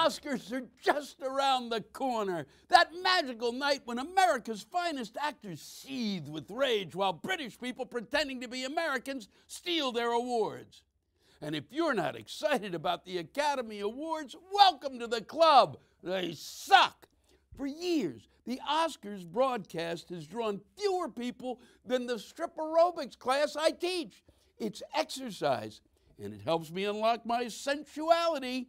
Oscars are just around the corner. That magical night when America's finest actors seethe with rage while British people pretending to be Americans steal their awards. And if you're not excited about the Academy Awards, welcome to the club. They suck. For years, the Oscars broadcast has drawn fewer people than the strip aerobics class I teach. It's exercise, and it helps me unlock my sensuality.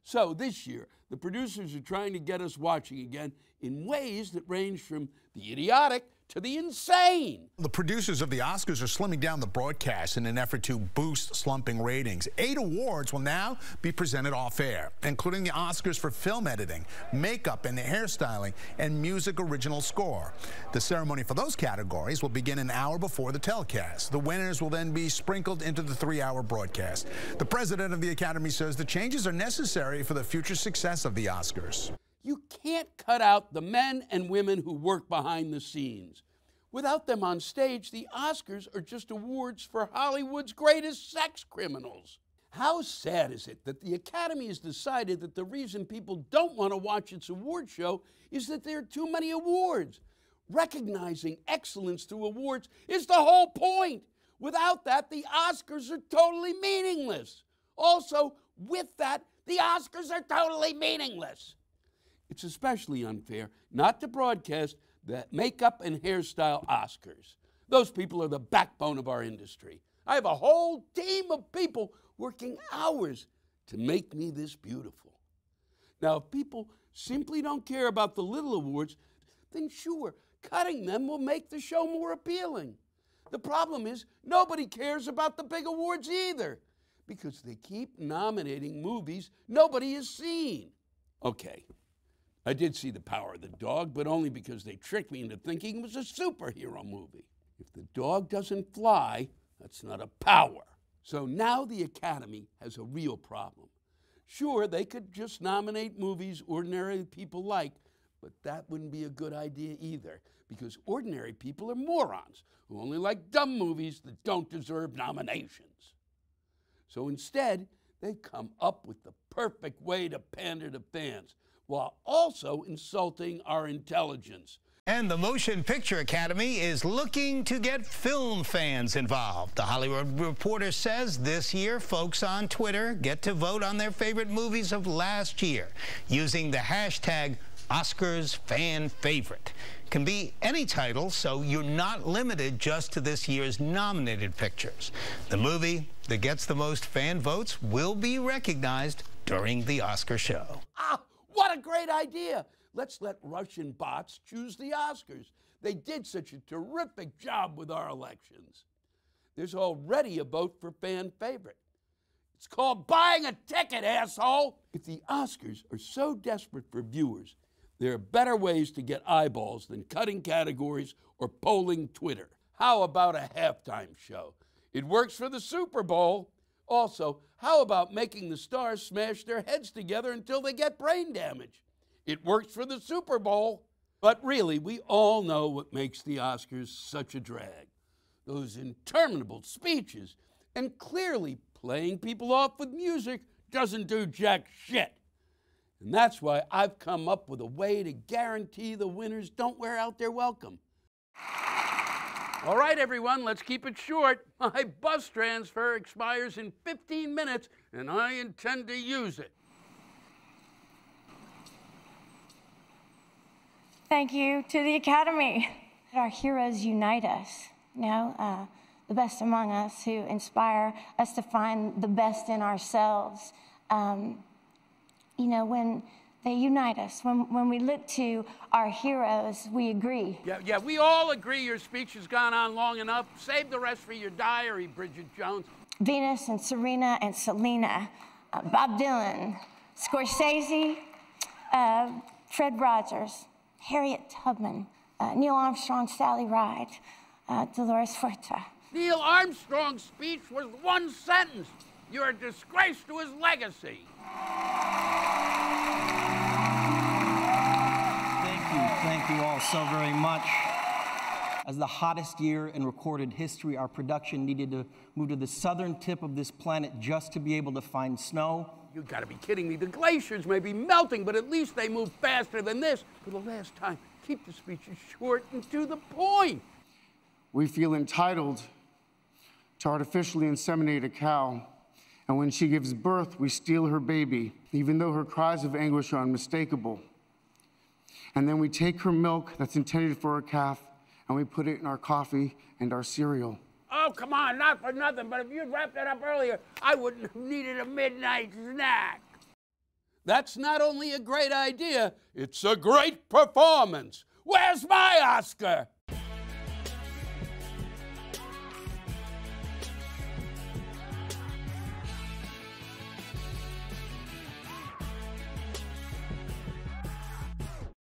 So this year, the producers are trying to get us watching again in ways that range from the idiotic to the insane. The producers of the Oscars are slimming down the broadcast in an effort to boost slumping ratings. 8 awards will now be presented off-air, including the Oscars for film editing, makeup and hairstyling, and music original score. The ceremony for those categories will begin an hour before the telecast. The winners will then be sprinkled into the 3-hour broadcast. The president of the Academy says the changes are necessary for the future success of the Oscars. You can't cut out the men and women who work behind the scenes. Without them on stage, the Oscars are just awards for Hollywood's greatest sex criminals. How sad is it that the Academy has decided that the reason people don't want to watch its award show is that there are too many awards? Recognizing excellence through awards is the whole point. Without that, the Oscars are totally meaningless. Also, with that, the Oscars are totally meaningless. It's especially unfair not to broadcast the makeup and hairstyle Oscars. Those people are the backbone of our industry. I have a whole team of people working hours to make me this beautiful. Now, if people simply don't care about the little awards, then sure, cutting them will make the show more appealing. The problem is nobody cares about the big awards either, because they keep nominating movies nobody has seen. Okay. I did see The Power of the Dog, but only because they tricked me into thinking it was a superhero movie. If the dog doesn't fly, that's not a power. So now the Academy has a real problem. Sure, they could just nominate movies ordinary people like, but that wouldn't be a good idea either, because ordinary people are morons who only like dumb movies that don't deserve nominations. So instead, they've come up with the perfect way to pander to fans, while also insulting our intelligence. And the Motion Picture Academy is looking to get film fans involved. The Hollywood Reporter says this year, folks on Twitter get to vote on their favorite movies of last year using the hashtag #OscarsFanFavorite. Can be any title, so you're not limited just to this year's nominated pictures. The movie that gets the most fan votes will be recognized during the Oscar show. What a great idea! Let's let Russian bots choose the Oscars. They did such a terrific job with our elections. There's already a vote for fan favorite. It's called buying a ticket, asshole! If the Oscars are so desperate for viewers, there are better ways to get eyeballs than cutting categories or polling Twitter. How about a halftime show? It works for the Super Bowl. Also, how about making the stars smash their heads together until they get brain damage? It works for the Super Bowl. But really, we all know what makes the Oscars such a drag. Those interminable speeches, and clearly playing people off with music doesn't do jack shit. And that's why I've come up with a way to guarantee the winners don't wear out their welcome. All right, everyone, let's keep it short. My bus transfer expires in 15 minutes, and I intend to use it. Thank you to the Academy. Our heroes unite us, the best among us who inspire us to find the best in ourselves. When they unite us. When we look to our heroes, we agree. Yeah, we all agree your speech has gone on long enough. Save the rest for your diary, Bridget Jones. Venus and Serena and Selena, Bob Dylan, Scorsese, Fred Rogers, Harriet Tubman, Neil Armstrong, Sally Ride, Dolores Huerta. Neil Armstrong's speech was one sentence. You're a disgrace to his legacy. Thank you all so very much. As the hottest year in recorded history, our production needed to move to the southern tip of this planet just to be able to find snow. You gotta be kidding me. The glaciers may be melting, but at least they move faster than this. For the last time, keep the speeches short and to the point. We feel entitled to artificially inseminate a cow, and when she gives birth, we steal her baby, even though her cries of anguish are unmistakable. And then we take her milk that's intended for a calf, and we put it in our coffee and our cereal. Oh, come on, not for nothing, but if you'd wrapped that up earlier, I wouldn't have needed a midnight snack. That's not only a great idea, it's a great performance. Where's my Oscar?